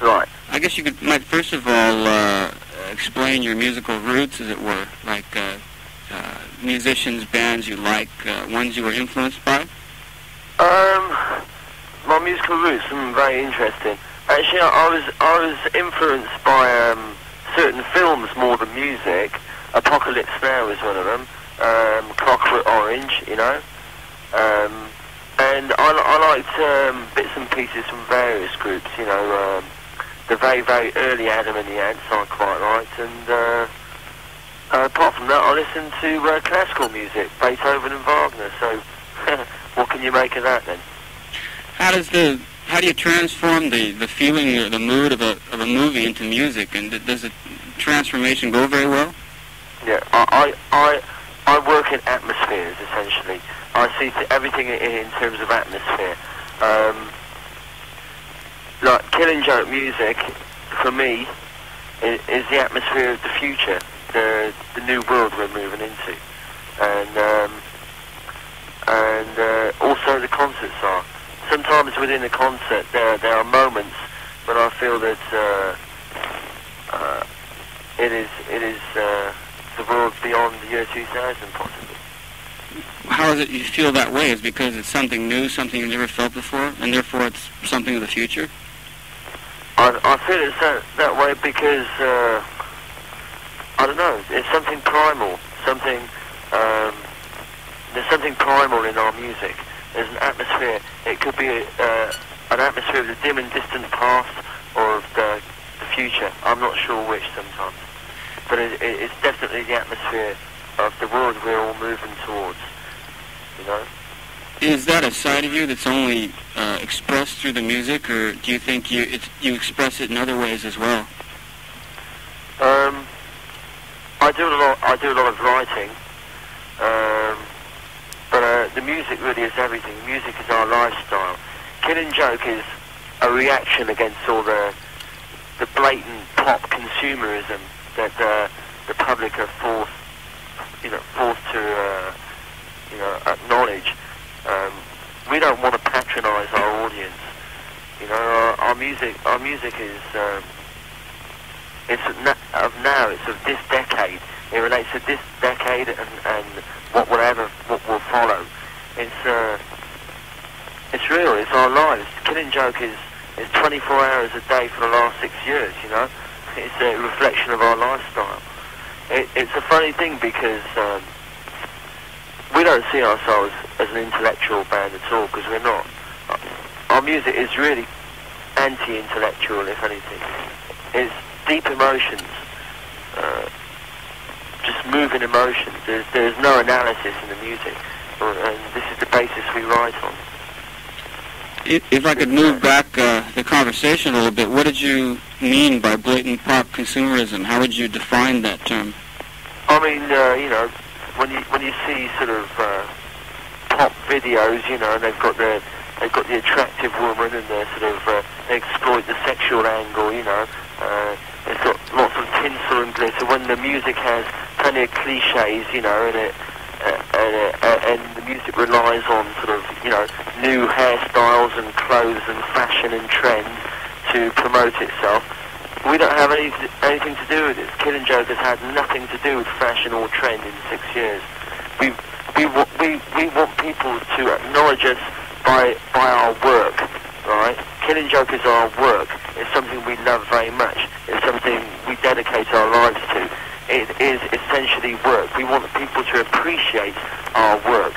Right. I guess you might first of all explain your musical roots, as it were, like musicians, bands you like, ones you were influenced by. My musical roots are very interesting. Actually, I was influenced by certain films more than music. Apocalypse Now is one of them. Clockwork Orange, you know. And I liked bits and pieces from various groups, you know. The very, very early Adam and the Ants I quite liked, and apart from that I listened to classical music, Beethoven and Wagner, so what can you make of that then? How do you transform the feeling or the mood of a movie into music, and does the transformation go very well? Yeah, I work in atmospheres, essentially. I see everything in terms of atmosphere. Like Killing Joke music, for me, is the atmosphere of the future, the new world we're moving into, and also the concerts are. Sometimes within a concert, there are moments when I feel that it is the world beyond the year 2000, possibly. How is it you feel that way? Is it because it's something new, something you've never felt before, and therefore it's something of the future? I feel it's that way because, I don't know, it's something primal, there's something primal in our music. There's an atmosphere. It could be an atmosphere of the dim and distant past or of the future. I'm not sure which sometimes. But it's definitely the atmosphere of the world we're all moving towards, you know? Is that a side of you that's only expressed through the music, or do you think you express it in other ways as well? I do a lot of writing, but the music really is everything. Music is our lifestyle. Killing Joke is a reaction against all the blatant pop consumerism that the public are forced to acknowledge. We don't want to patronise our audience. You know, our music is it's of now. It's of this decade. It relates to this decade and what will follow. It's real. It's our lives. Killing Joke is 24 hours a day for the last 6 years. You know, it's a reflection of our lifestyle. It's a funny thing because we don't see ourselves as an intellectual band at all, because we're not. Our music is really anti-intellectual, if anything. It's deep emotions, just moving emotions. There's no analysis in the music, and this is the basis we write on. If I could move back the conversation a little bit, what did you mean by blatant pop consumerism? How would you define that term? I mean, when you see sort of pop videos, you know, and they've got the attractive woman, and they exploit the sexual angle, you know. It's got lots of tinsel and glitter. When the music has plenty of cliches, you know, and the music relies on sort of, you know, new hairstyles and clothes and fashion and trends to promote itself. We don't have anything to do with it. Killing Joke has had nothing to do with fashion or trend in 6 years. We want people to acknowledge us by our work, right? Killing Joke is our work. It's something we love very much. It's something we dedicate our lives to. It is essentially work. We want people to appreciate our work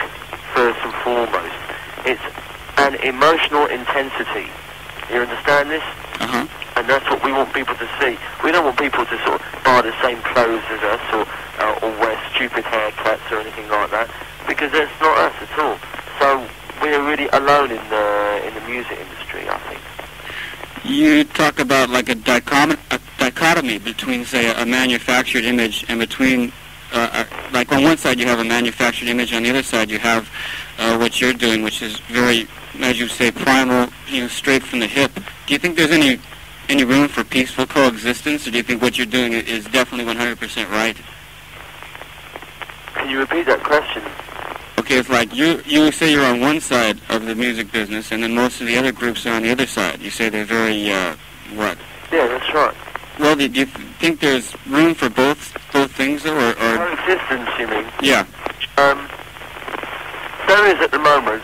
first and foremost. It's an emotional intensity. You understand this? Uh-huh. And that's what we want people to see. We don't want people to sort of buy the same clothes as us or wear stupid haircuts or anything like that, because that's not us at all. So we're really alone in the music industry, I think. You talk about like a dichotomy between, say, a manufactured image and between, like on one side you have a manufactured image, on the other side you have what you're doing, which is very, as you say, primal, you know, straight from the hip. Do you think there's any room for peaceful coexistence, or do you think what you're doing is definitely 100% right? Can you repeat that question? Okay, it's like you say you're on one side of the music business, and then most of the other groups are on the other side. You say they're very, Well, do you think there's room for both things, or coexistence, you mean? Yeah. There is at the moment.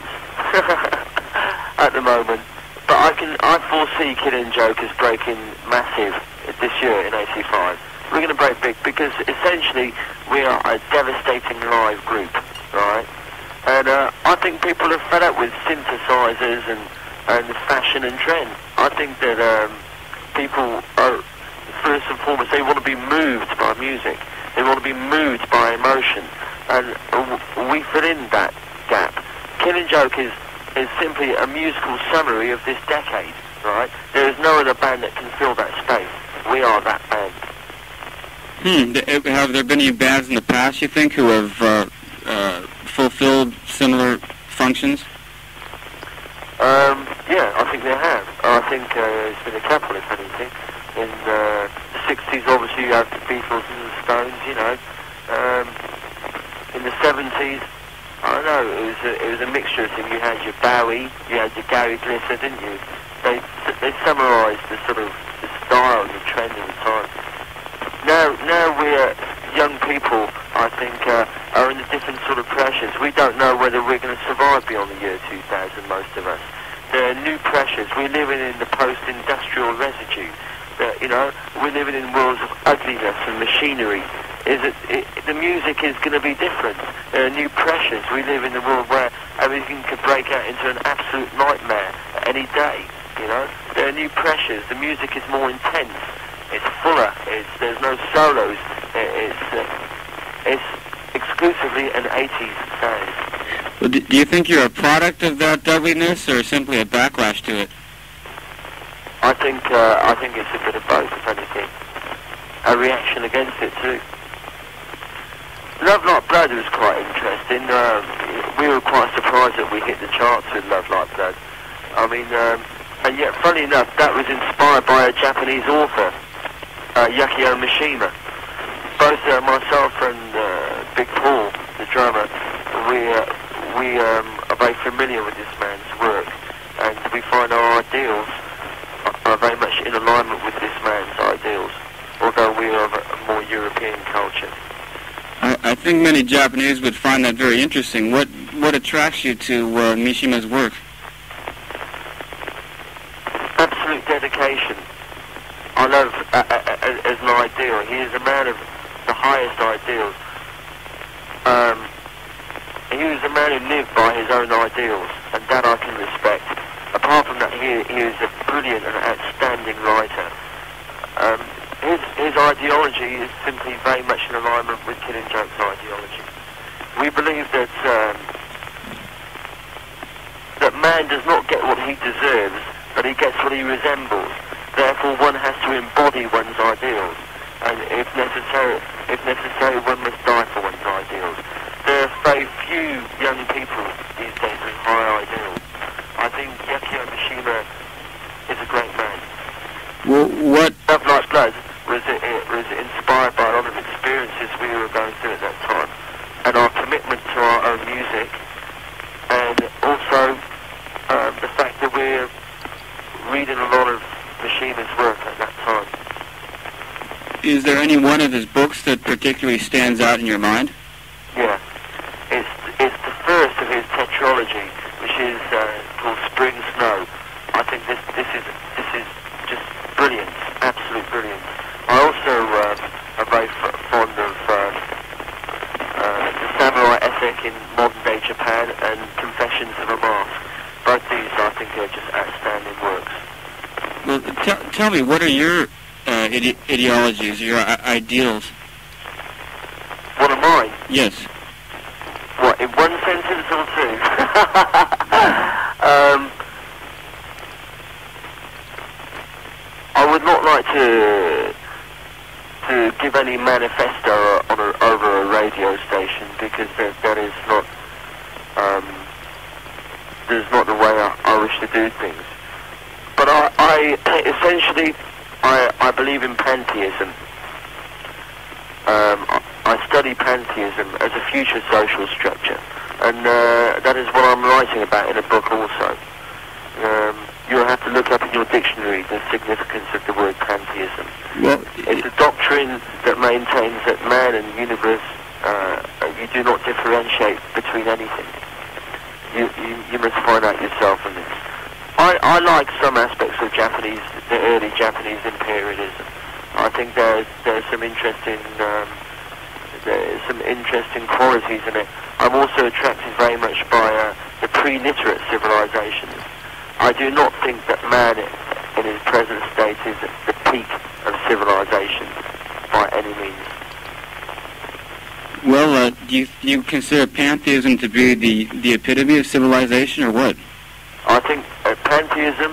At the moment. But I foresee Killing Joke as breaking massive this year in '85. We're going to break big because essentially we are a devastating live group, right? And I think people are fed up with synthesizers and fashion and trend. I think that people are, first and foremost, they want to be moved by music. They want to be moved by emotion. And we fill in that gap. Killing Joke is simply a musical summary of this decade, right? There is no other band that can fill that space. We are that band. Have there been any bands in the past, you think, who have fulfilled similar functions? Yeah, I think they have. I think there's been a couple, if anything. In the 60s, obviously, you have the Beatles and the Stones, you know. In the 70s, I don't know, it was a mixture of things. You had your Bowie, you had your Gary Glitter, didn't you? They summarised the sort of the style and the trend of the time. Now we're young people, I think, are in a different sort of pressures. We don't know whether we're going to survive beyond the year 2000, most of us. There are new pressures. We're living in the post-industrial residue. You know, we're living in worlds of ugliness and machinery. The music is going to be different. There are new pressures. We live in a world where everything could break out into an absolute nightmare any day, you know. There are new pressures. The music is more intense. It's fuller. There's no solos. It's exclusively an 80s sound. Well, do you think you're a product of that ugliness, or simply a backlash to it? I think it's a bit of both, if anything. A reaction against it too. Love Like Blood was quite interesting. We were quite surprised that we hit the charts with Love Like Blood. I mean, and yet, funny enough, that was inspired by a Japanese author, Yukio Mishima. Both myself and Big Paul, the drummer, we are very familiar with this man's work, and we find our ideals are very much in alignment with this man's ideals, although we are of a more European culture. I think many Japanese would find that very interesting. What attracts you to Mishima's work? Absolute dedication. I love as an ideal. He is a man of the highest ideals. He was a man who lived by his own ideals, and that I can respect. Apart from that, he is a brilliant and outstanding writer. His ideology is simply very much in alignment with Killing Joke's ideology. We believe that that man does not get what he deserves, but he gets what he resembles. Therefore, one has to embody one's ideals, and if necessary, one must die for one's ideals. There are very few young people these days with high ideals. I think Yukio Mishima is a great man. Well, what? Love Like Blood was inspired by a lot of experiences we were going through at that time, and our commitment to our own music, and also the fact that we're reading a lot of Mishima's work at that time. Is there any one of his books that particularly stands out in your mind? Yeah, it's the first of his tetralogy, which is called Spring Snow. I think this is just brilliant, absolute brilliance. I also am very fond of the samurai ethic in modern day Japan and Confessions of a Mask. Both these, I think, are just outstanding works. Well, tell me, what are your ideologies, your ideals? What are mine? Yes. What, in one sentence or two? I would not like to give any manifesto over a radio station, because that is not the way I wish to do things. But I essentially believe in pantheism. I study pantheism as a future social structure, and that is what I'm writing about in a book also. You'll have to look up in your dictionary the significance of the word pantheism. Well, find out yourself. And I like some aspects of the early Japanese imperialism. I think there's some interesting qualities in it. I'm also attracted very much by the pre-literate civilizations. I do not think that man in his present state is at the peak of civilization by any means. Well, do you consider pantheism to be the epitome of civilization, or what? I think pantheism,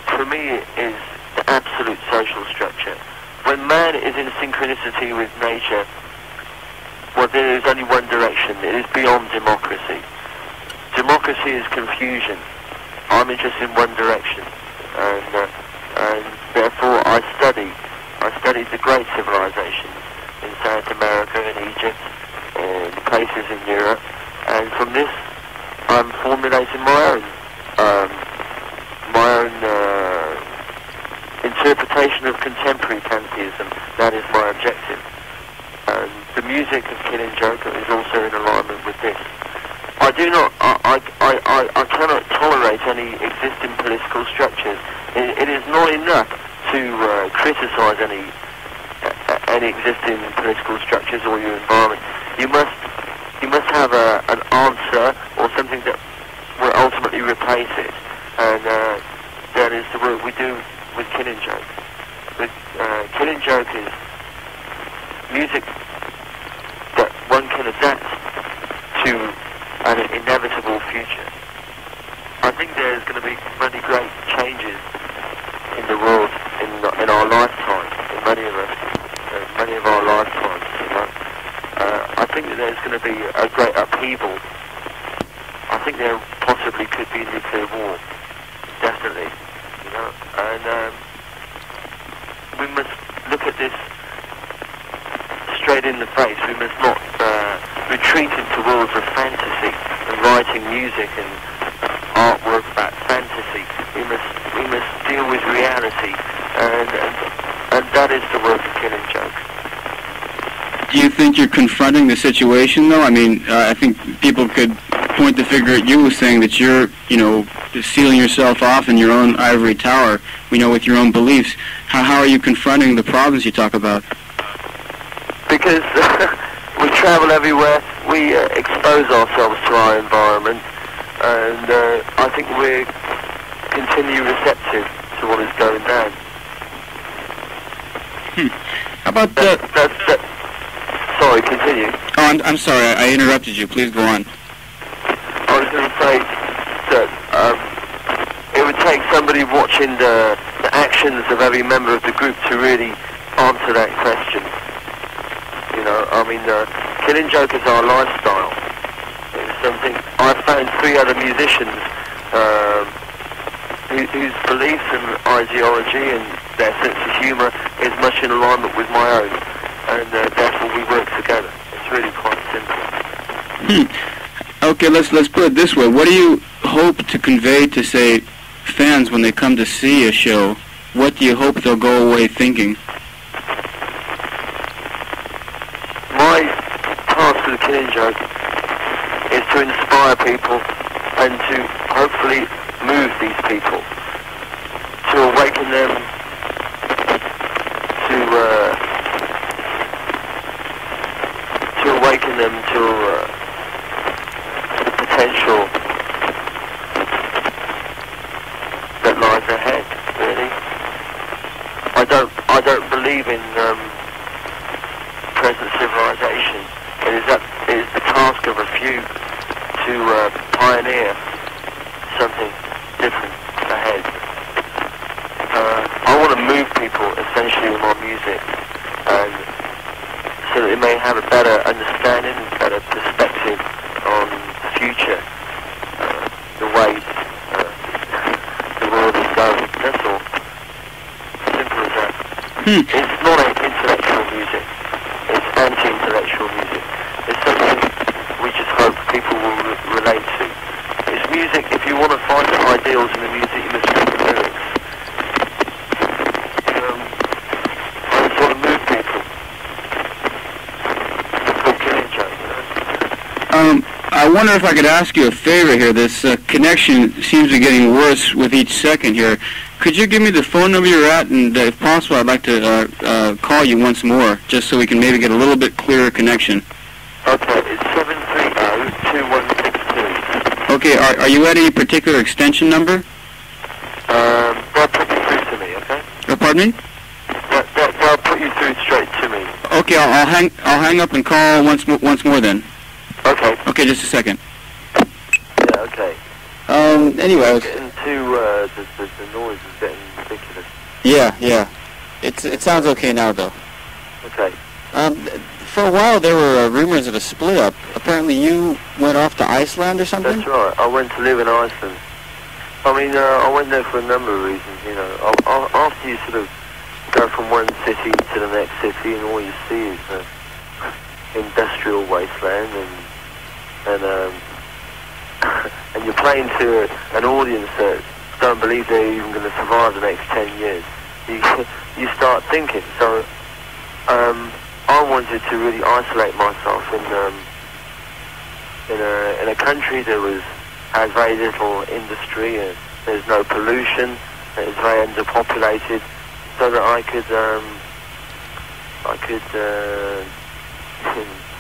for me, is the absolute social structure. When man is in synchronicity with nature, well, there is only one direction. It is beyond democracy. Democracy is confusion. I'm interested in one direction, and therefore I studied the great civilizations in South America, in Egypt, in places in Europe, and from this I'm formulating my own interpretation of contemporary pantheism. That is my objective. And the music of Killing Joke is also in alignment with this. I cannot tolerate any existing political structures. It is not enough to criticize any existing political structures or your environment. You must have an answer or something that will ultimately replace it, and that is the work we do with Killing Joke. Killing Joke is music that one can adapt to an inevitable future. I think there's going to be many great changes in the world in our lifetime, in many of our lifetimes. I think that there's going to be a great upheaval. I think there possibly could be nuclear war, definitely. And we must look at this straight in the face. We must not retreat into worlds of fantasy and writing music and artwork about fantasy. We must deal with reality, and that is the work of Killing Joke. Do you think you're confronting the situation, though? I mean, I think people could point the finger at you saying that you're, sealing yourself off in your own ivory tower, with your own beliefs. How are you confronting the problems you talk about? Because we travel everywhere, we expose ourselves to our environment, and I think we're continually receptive to what is going down. How about Sorry, continue. Oh, I'm sorry, I interrupted you. Please go on. I was going to say that it would take somebody watching the actions of every member of the group to really answer that question. Killing Joke is our lifestyle. It's something I found 3 other musicians whose beliefs and ideology and their sense of humour is much in alignment with my own, and therefore we work together. It's really quite simple. Okay, let's put it this way. What do you hope to convey to, say, fans when they come to see a show? What do you hope they'll go away thinking? My task with Killing Joke is to inspire people and to hopefully move these people, to awaken them to the potential that lies ahead. Really, I don't believe in present civilization. It is the task of a few to pioneer something different ahead. I want to move people essentially with my music, and so that they may have a better understanding, better perspective on the future, the way the world is going. That's all. Simple as that. It's not intellectual music. It's anti-intellectual music. It's something we just hope people will relate to. It's music. If you want to find the ideals in the music, you must read the lyrics. I just want to move people. I wonder if I could ask you a favor here. This connection seems to be getting worse with each second here. Could you give me the phone number you're at, and if possible, I'd like to call you once more, just so we can maybe get a little bit clearer connection. Okay, it's 730-2162. Okay, are you at any particular extension number? They'll put you through to me, okay? Pardon me? They'll put you through straight to me. Okay, I'll hang up and call once more then. Okay. Okay, just a second. Yeah, okay. Anyway, I was... Getting too, the noise is getting ridiculous. Yeah. It sounds okay now, though. Okay. For a while there were rumors of a split-up. Apparently you went off to Iceland or something? That's right. I went to live in Iceland. I mean, I went there for a number of reasons, you know. After you sort of go from one city to the next city, and all you see is industrial wasteland, and you're playing to an audience that don't believe they're even going to survive the next 10 years. You start thinking. So I wanted to really isolate myself in a country that has very little industry, and there's no pollution, it's very underpopulated, so that I could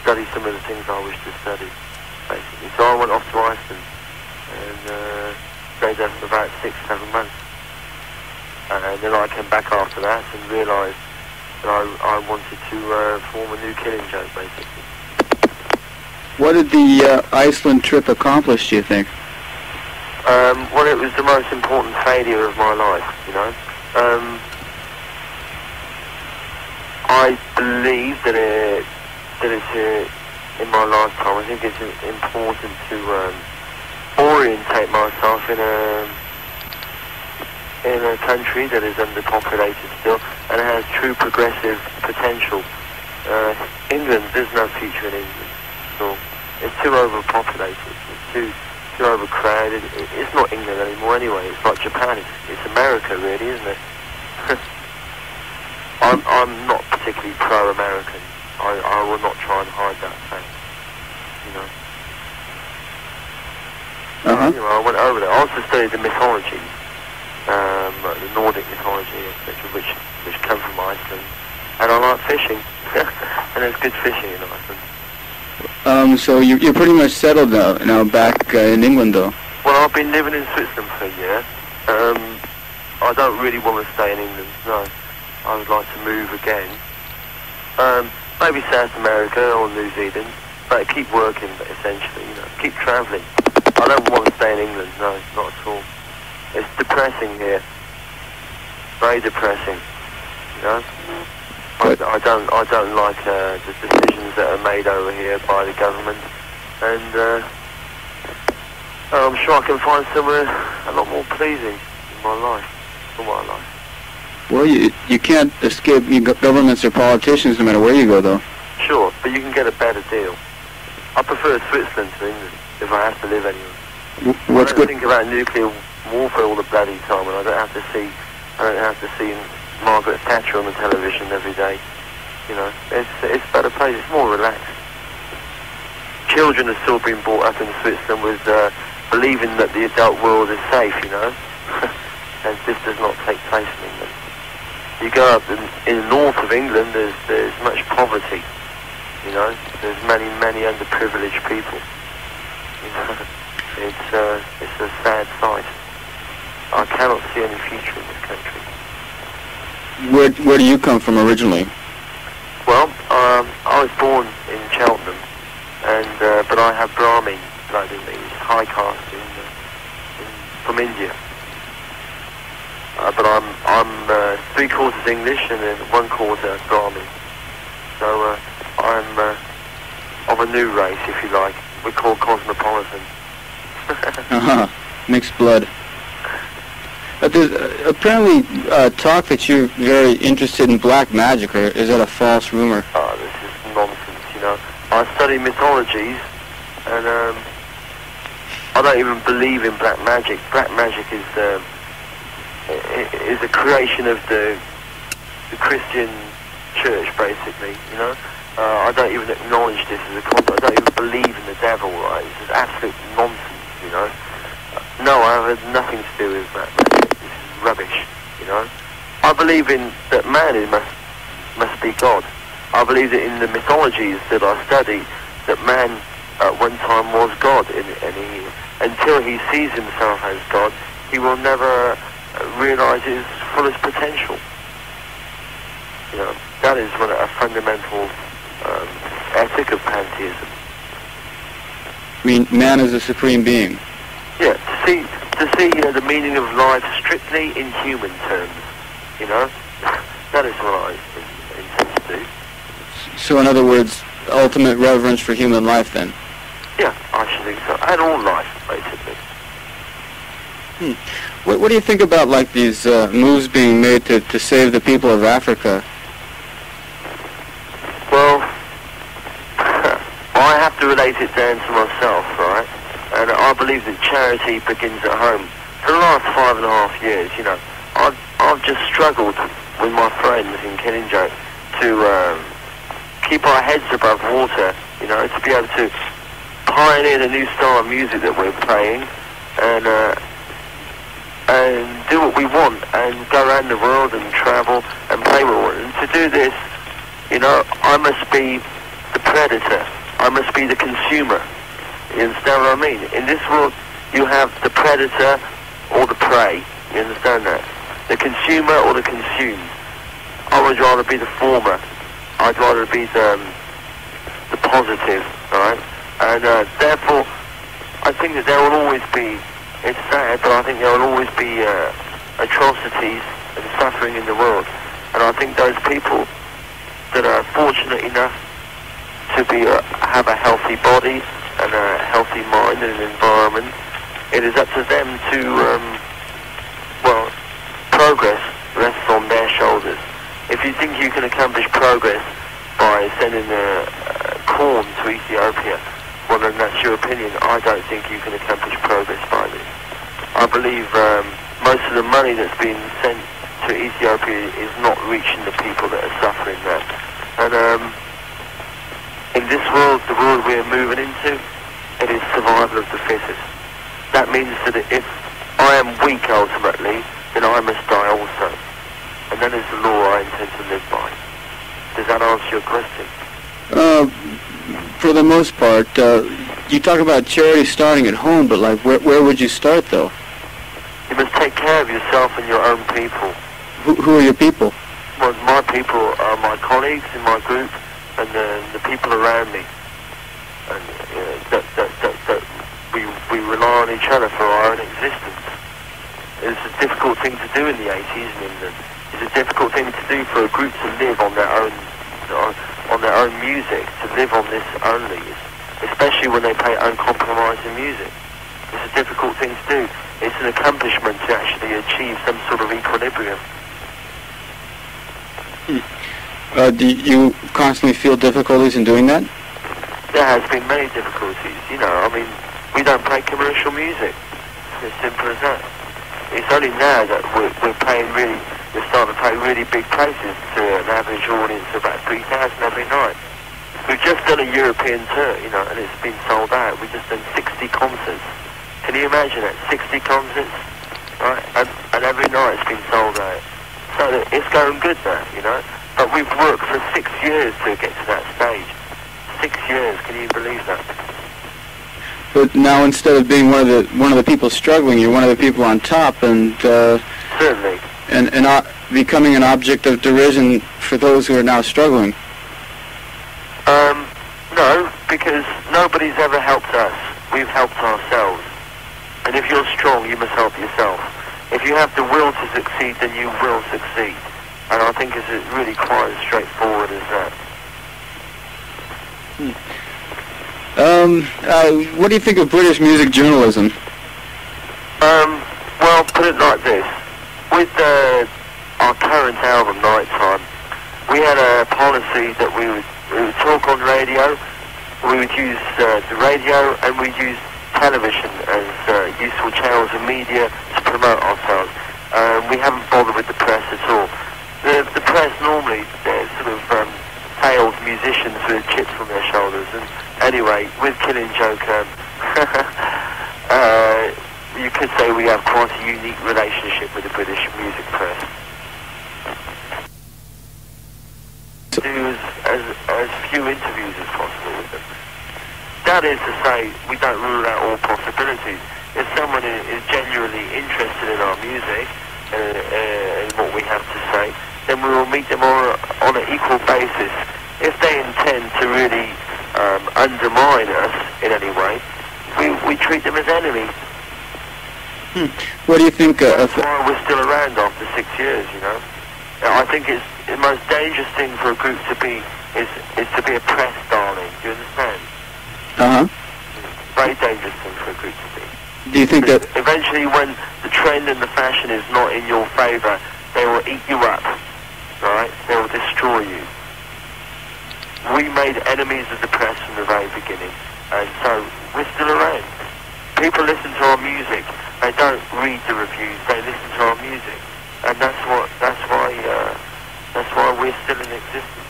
study some of the things I wish to study, basically. So I went off to Iceland and stayed there for about 6-7 months, and then I came back after that and realised that I wanted to form a new Killing Joke, basically. What did the Iceland trip accomplish, do you think? Well, it was the most important failure of my life, you know. I believe that it's in my lifetime. I think it's important to orientate myself in a country that is underpopulated still and has true progressive potential. England, there's no future in England. So it's too overpopulated. It's too overcrowded. It's not England anymore anyway. It's like Japan. It's America, really, isn't it? I'm not particularly pro-American. I will not try and hide that fact. You know. Anyway, I went over there. I also studied the mythology, the Nordic mythology, etc., which come from Iceland. And I like fishing, and there's good fishing in Iceland. So you're pretty much settled now back in England, though. Well, I've been living in Switzerland for a year. I don't really want to stay in England, no. I would like to move again. Maybe South America or New Zealand, but keep working, essentially, you know, keep travelling. I don't want to stay in England, no, not at all. It's depressing here. Very depressing, you know. I don't like the decisions that are made over here by the government, and I'm sure I can find somewhere a lot more pleasing in my life, for my life. Well, you can't escape governments or politicians no matter where you go, though. Sure, but you can get a better deal. I prefer Switzerland to England if I have to live anywhere. What's good? I don't think about nuclear warfare all the bloody time, and I don't have to see Margaret Thatcher on the television every day. You know, it's a better place. It's more relaxed. Children are still being brought up in Switzerland with believing that the adult world is safe. You know, and this does not take place in England. You go up in the north of England. There's much poverty. You know, there's many underprivileged people. You know, it's a sad sight. I cannot see any future in this country. Where do you come from originally? Well, I was born in Cheltenham, and but I have Brahmin blood in me, high caste from India. But I'm 3/4 English and then 1/4 Brahmin. So I'm of a new race, if you like. We're called cosmopolitan. Mixed blood. There's apparently talk that you're very interested in black magic, or is that a false rumor? Oh, this is nonsense, you know. I study mythologies, and I don't even believe in black magic. Black magic is a creation of the Christian church, basically, you know. I don't even acknowledge this as a concept. I don't even believe in the devil, right? This is absolute nonsense, you know. No, I have nothing to do with that. This is rubbish, you know. I believe in that man must be God. I believe that in the mythologies that I study, that man at one time was God, and until he sees himself as God, he will never realize his fullest potential. You know, that is a fundamental ethic of pantheism. I mean, man is a supreme being. Yeah, to see the meaning of life strictly in human terms, you know, that is what I intend to do. So, in other words, ultimate reverence for human life, then? Yeah, I should think so. And all life, basically. What do you think about, like, these moves being made to save the people of Africa? Well, I have to relate it down to myself, right? And I believe that charity begins at home. For the last 5.5 years, you know, I've just struggled with my friends in Kilimanjaro to keep our heads above water, you know, to be able to pioneer the new style of music that we're playing, and do what we want, and go around the world and travel and play what we want. And to do this, you know, I must be the predator. I must be the consumer. You understand what I mean? In this world, you have the predator or the prey. You understand that? The consumer or the consumed. I would rather be the former. I'd rather be the positive, right? And therefore, I think that there will always be, it's sad, but I think there will always be atrocities and suffering in the world. And I think those people that are fortunate enough to have a healthy body and a healthy mind and an environment, it is up to them to, progress rests on their shoulders. If you think you can accomplish progress by sending corn to Ethiopia, well then that's your opinion. I don't think you can accomplish progress by this. I believe most of the money that's been sent to Ethiopia is not reaching the people that are suffering there. And in this world, the world we're moving into, it is survival of the fittest. That means that if I am weak ultimately, then I must die also. And that is the law I intend to live by. Does that answer your question? For the most part, you talk about charity starting at home, but like, where would you start, though? You must take care of yourself and your own people. Who are your people? Well, my people are my colleagues in my group and the people around me. And that we rely on each other for our own existence. It's a difficult thing to do in the 80s in England. It's a difficult thing to do for a group to live on their own music, to live on this only, especially when they play uncompromising music. It's a difficult thing to do. It's an accomplishment to actually achieve some sort of equilibrium. Do you constantly feel difficulties in doing that? There has been many difficulties. You know, I mean, we don't play commercial music. It's as simple as that. It's only now that we're starting to play really big places to an average audience of about 3,000 every night. We've just done a European tour, you know, and it's been sold out. We've just done 60 concerts. Can you imagine that? 60 concerts, right? And every night it's been sold out. So it's going good now, you know. But we've worked for 6 years to get to that stage. 6 years, can you believe that? But now, instead of being one of the people struggling, you're one of the people on top, and certainly, and becoming an object of derision for those who are now struggling. No, because nobody's ever helped us. We've helped ourselves. And if you're strong, you must help yourself. If you have the will to succeed, then you will succeed. And I think it's really quite as straightforward as that. What do you think of British music journalism? Well, put it like this. With our current album, Nighttime, we had a policy that we would talk on radio, we would use the radio, and we'd use television as useful channels of media to promote ourselves. We haven't bothered with the press at all. The press normally, they're sort of failed musicians who anyway, with Killing Joke, you could say we have quite a unique relationship with the British music press. Do as few interviews as possible with them. That is to say, we don't rule out all possibilities. If someone is genuinely interested in our music and what we have to say, then we will meet them on an equal basis. If they intend to really undermine us in any way, we treat them as enemies. What do you think? That's why we're still around after 6 years, you know. I think it's the most dangerous thing for a group to be is to be a press darling. Do you understand? Very dangerous thing for a group to be. Do you think that eventually, when the trend and the fashion is not in your favour, they will eat you up, right? They will destroy you. We made enemies of the press from the very beginning, and so we're still around. People listen to our music. They don't read the reviews. They listen to our music, and that's why we're still in existence.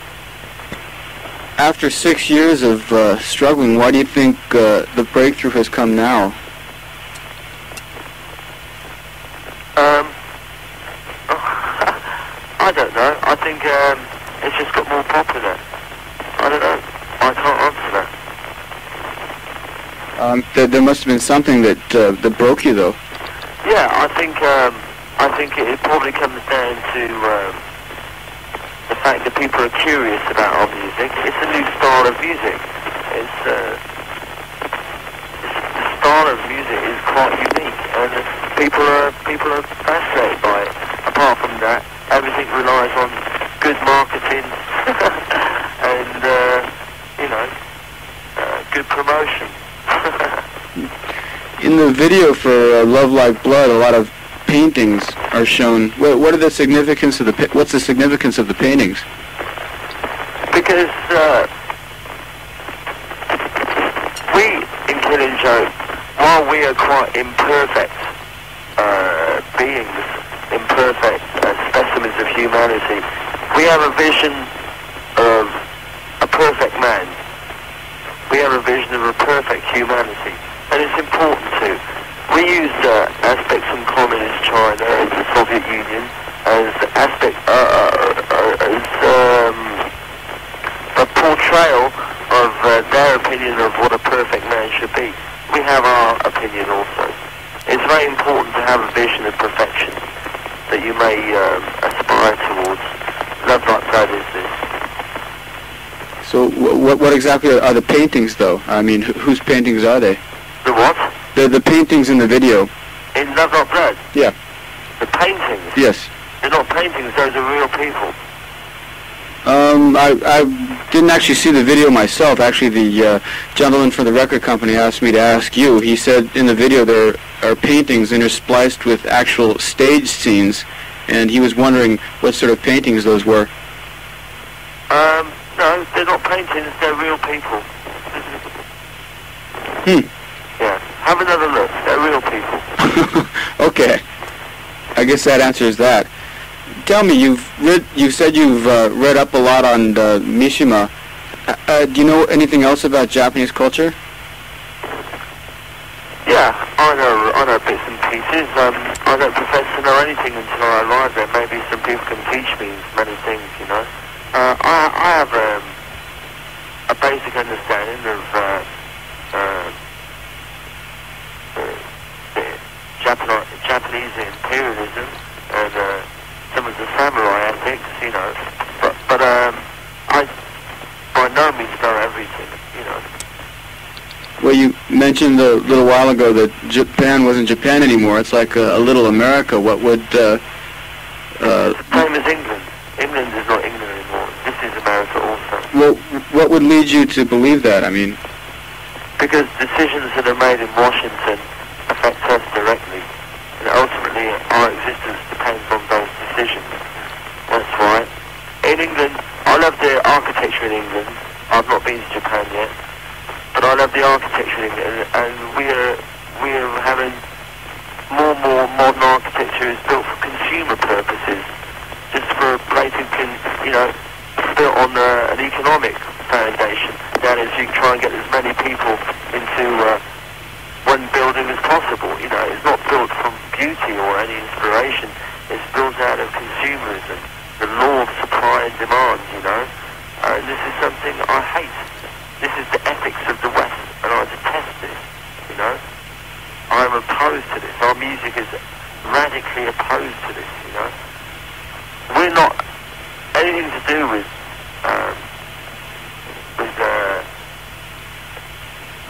after 6 years of struggling, why do you think the breakthrough has come now? I don't know. I think it's just got more popular. I don't know. I can't answer that. There must have been something that broke you, though. Yeah, I think it probably comes down to the fact that people are curious about our music. It's a new style of music. The style of music is quite unique, and people are fascinated by it. Apart from that, everything relies on good marketing and good promotion. In the video for Love Like Blood, a lot of paintings are shown. What are the significance of what's the significance of the paintings? Because we in Killing Joke, while we are quite imperfect beings, imperfect specimens of humanity, we have a vision of a perfect man. We have a vision of a perfect humanity, and it's important too. We use aspects from communist China and the Soviet Union as a portrayal of their opinion of what a perfect man should be. We have our opinion also. It's very important to have a vision of perfection that you may aspire towards. Love Like Blood is this. So what exactly are the paintings, though? I mean, whose paintings are they? The what? The paintings in the video. In Love Like Blood? Yeah. The paintings? Yes. They're not paintings, those are real people. I didn't actually see the video myself. Actually, the gentleman from the record company asked me to ask you. He said in the video there are paintings interspliced with actual stage scenes, and he was wondering what sort of paintings those were. No, they're not paintings, they're real people. Yeah, have another look, they're real people. Okay. I guess that answers that. Tell me, you said you've read up a lot on Mishima. Do you know anything else about Japanese culture? Yeah, I know bits and pieces. I don't profess to know anything until I arrive there. Maybe some people can teach me many things, you know. I have a basic understanding of Japanese imperialism and some of the samurai ethics, you know. But I by no means know everything, you know. Well, you mentioned a little while ago that Japan wasn't Japan anymore. It's like a little America. What would... the same as England. England is not England anymore. This is America also. Well, what would lead you to believe that? I mean... Because decisions that are made in Washington affect us directly. And ultimately, our existence depends on those decisions. That's right. In England, I love the architecture in England. I've not been to Japan yet. But I love the architecture in England. And we are having more and more modern architecture is built for consumer purposes. Just for a place built on an economic foundation. They that is you try and get as many people into one building as possible. You know, it's not built from beauty or any inspiration. It's built out of consumers and the law of supply and demand, you know. And this is something I hate. This is the ethics of the West, and I detest this, you know. I'm opposed to this. Our music is radically opposed to this, you know. We're not anything to do with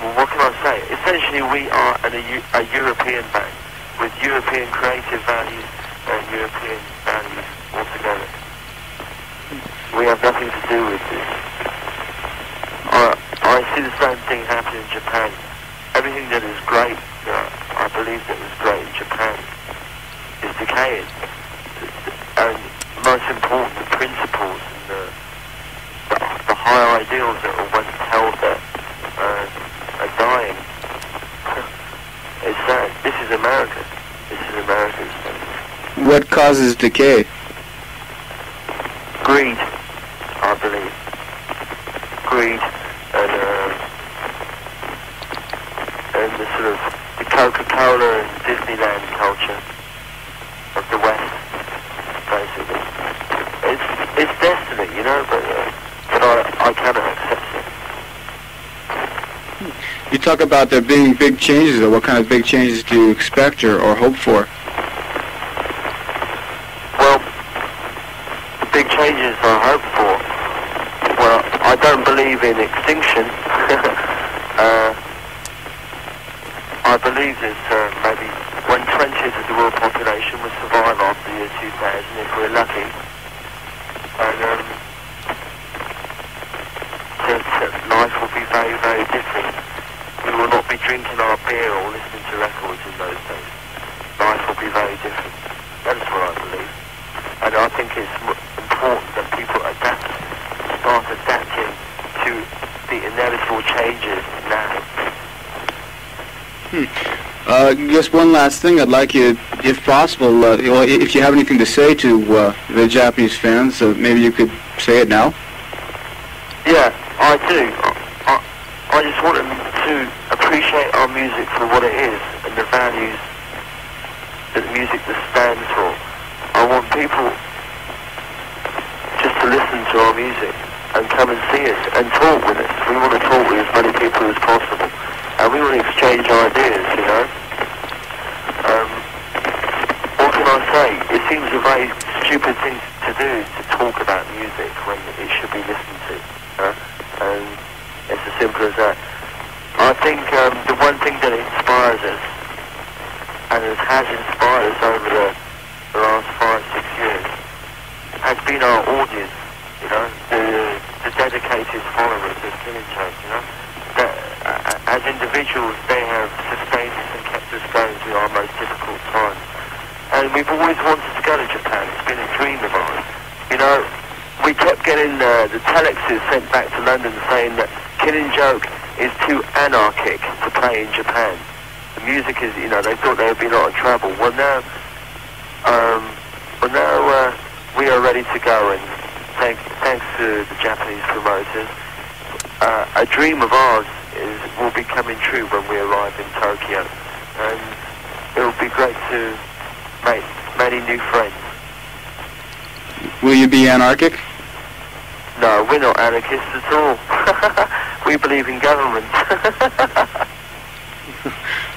well, what can I say? Essentially, we are a European band with European creative values and European values altogether. We have nothing to do with this. I see the same thing happen in Japan. Everything that is great, you know, I believe that was great in Japan, is decaying. And most important, the principles and the high ideals that were once held there are dying. It's sad. This is America. This is America's thing. What causes decay? Greed, I believe. Greed and the sort of the Coca-Cola and Disneyland culture of the West, basically. It's destiny, you know, but I cannot accept it. You talk about there being big changes. What kind of big changes do you expect or hope for? Well, the big changes I hope for. Well, I don't believe in extinction. I believe that maybe 1/20th of the world population will survive after the year 2000 if we're lucky. And that life will be very, very different. We will not be drinking our beer or listening to records in those days. Life will be very different. That is what I believe. And I think it's important that people start adapting to the inevitable changes now. Just one last thing. I'd like you, if possible, if you have anything to say to the Japanese fans, maybe you could say it now. Yeah, I do. I just want them to appreciate our music for what it is and the values that the music stands for. I want people just to listen to our music and come and see us and talk with us. We want to talk with as many people as possible. And we want to exchange ideas, you know. What can I say? It seems a very stupid thing to do, to talk about music when it should be listened to. And it's as simple as that. I think the one thing that inspires us, and has inspired us over the last 5-6 years, has been our audience, you know, the dedicated followers of Killing Joke, you know. As individuals, they have sustained us and kept us going through our most difficult times. And we've always wanted to go to Japan. It's been a dream of ours. You know, we kept getting the telexes sent back to London saying that Killing Joke is too anarchic to play in Japan. The music is, you know, they thought there would be a lot of trouble. Well, now we are ready to go, and thanks to the Japanese promoters, a dream of ours will be coming true when we arrive in Tokyo, and it will be great to make many new friends. Will you be anarchic? No, we're not anarchists at all. We believe in government.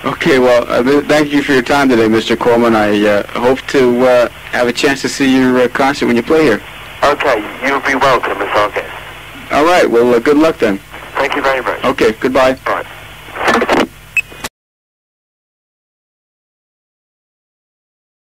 Okay, well, thank you for your time today, Mr. Coleman. I hope to have a chance to see your concert when you play here. Okay, you'll be welcome as our guest. All right, well, good luck then. Thank you very much. Okay, goodbye. Bye.